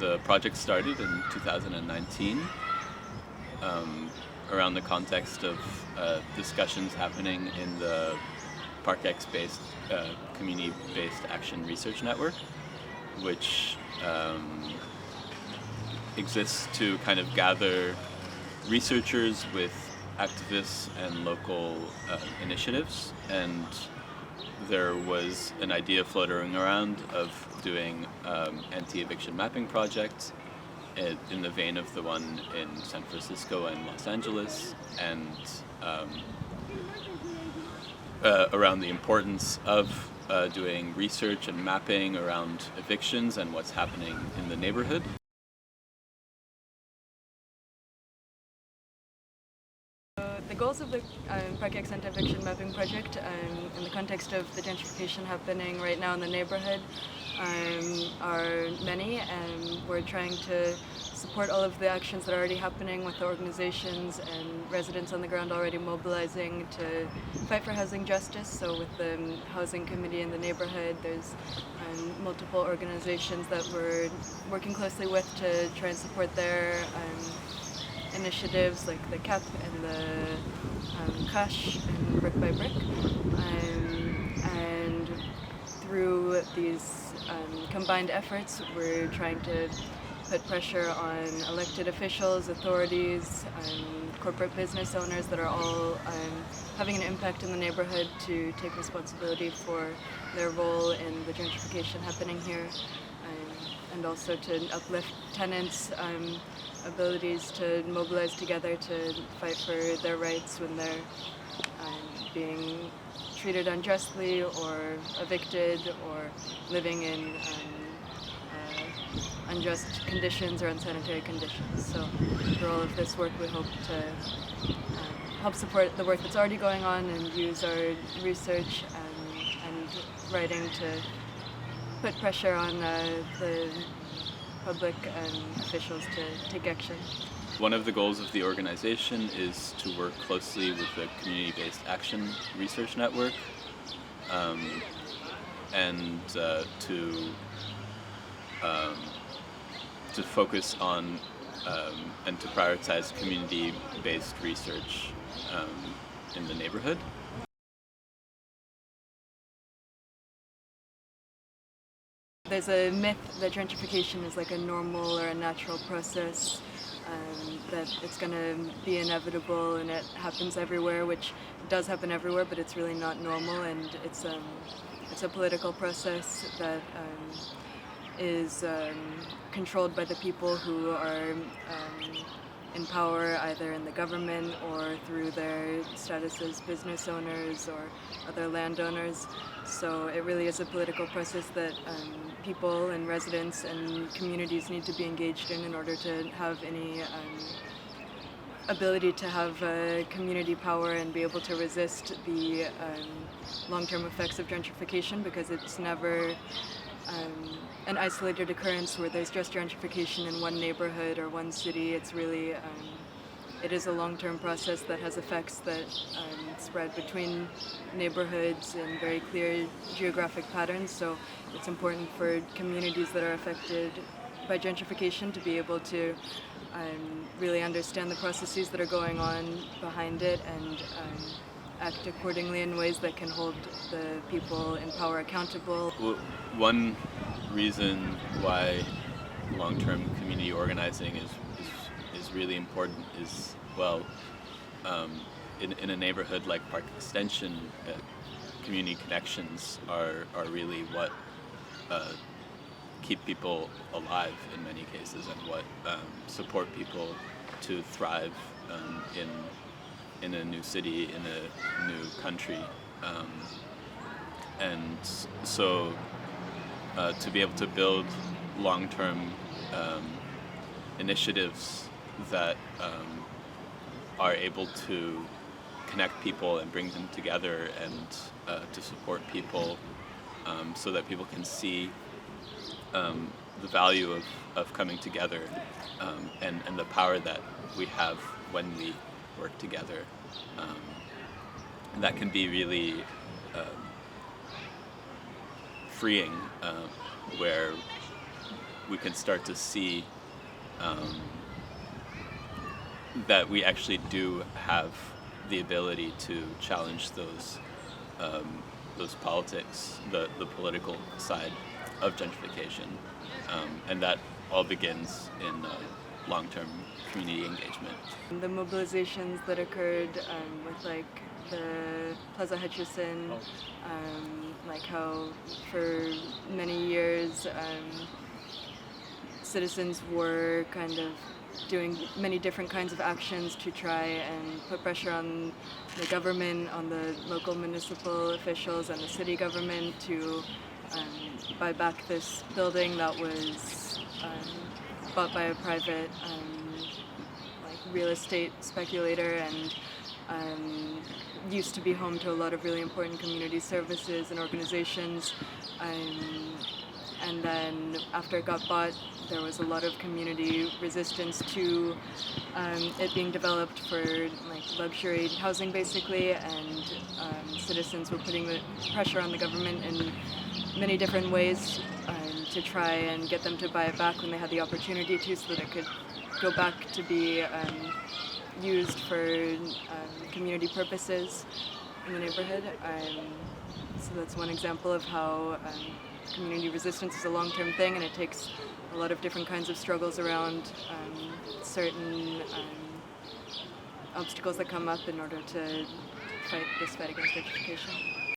the project started in 2019 around the context of discussions happening in the Parc-Ex based community-based action research network, which exists to kind of gather researchers with activists and local initiatives. And there was an idea floating around of doing anti-eviction mapping projects in the vein of the one in San Francisco and Los Angeles, and around the importance of doing research and mapping around evictions and what's happening in the neighborhood. The goals of the Parc-Ex anti-eviction mapping project in the context of the gentrification happening right now in the neighborhood are many, and we're trying to support all of the actions that are already happening with the organizations and residents on the ground already mobilizing to fight for housing justice. So with the housing committee in the neighborhood, there's multiple organizations that we're working closely with to try and support their initiatives, like the CAP and the CASH and Brick by Brick, and through these combined efforts we're trying to put pressure on elected officials, authorities, corporate business owners that are all having an impact in the neighborhood to take responsibility for their role in the gentrification happening here, and also to uplift tenants' abilities to mobilize together to fight for their rights when they're being treated unjustly or evicted or living in unjust conditions or unsanitary conditions. So for all of this work, we hope to help support the work that's already going on and use our research and writing to put pressure on the public and officials to take action. One of the goals of the organization is to work closely with the community-based action research network, and to focus on and to prioritize community-based research in the neighborhood. There's a myth that gentrification is like a normal or a natural process, that it's going to be inevitable and it happens everywhere, which does happen everywhere, but it's really not normal, and it's a political process that is controlled by the people who are in power, either in the government or through their status as business owners or other landowners. So it really is a political process that people and residents and communities need to be engaged in order to have any ability to have community power and be able to resist the long-term effects of gentrification, because it's never an isolated occurrence where there's just gentrification in one neighborhood or one city. It's really, it is a long-term process that has effects that spread between neighborhoods in very clear geographic patterns. So it's important for communities that are affected by gentrification to be able to really understand the processes that are going on behind it and act accordingly in ways that can hold the people in power accountable. Well, one reason why long-term community organizing is really important is, well, in a neighborhood like Park Extension, community connections are really what keep people alive in many cases, and what support people to thrive in a new city, in a new country. And so to be able to build long-term initiatives that are able to connect people and bring them together, and to support people so that people can see the value of coming together, and the power that we have when we work together. That can be really freeing, where we can start to see that we actually do have the ability to challenge those politics, the political side of gentrification, and that all begins in long-term community engagement. The mobilizations that occurred with like the Plaza Hutchison, like how for many years citizens were kind of doing many different kinds of actions to try and put pressure on the government, on the local municipal officials and the city government to buy back this building that was bought by a private like real estate speculator and used to be home to a lot of really important community services and organizations. And then after it got bought, there was a lot of community resistance to it being developed for like luxury housing basically, and citizens were putting the pressure on the government in many different ways to try and get them to buy it back when they had the opportunity to, so that it could go back to be used for community purposes in the neighborhood. So that's one example of how community resistance is a long-term thing, and it takes a lot of different kinds of struggles around certain obstacles that come up in order to fight against gentrification.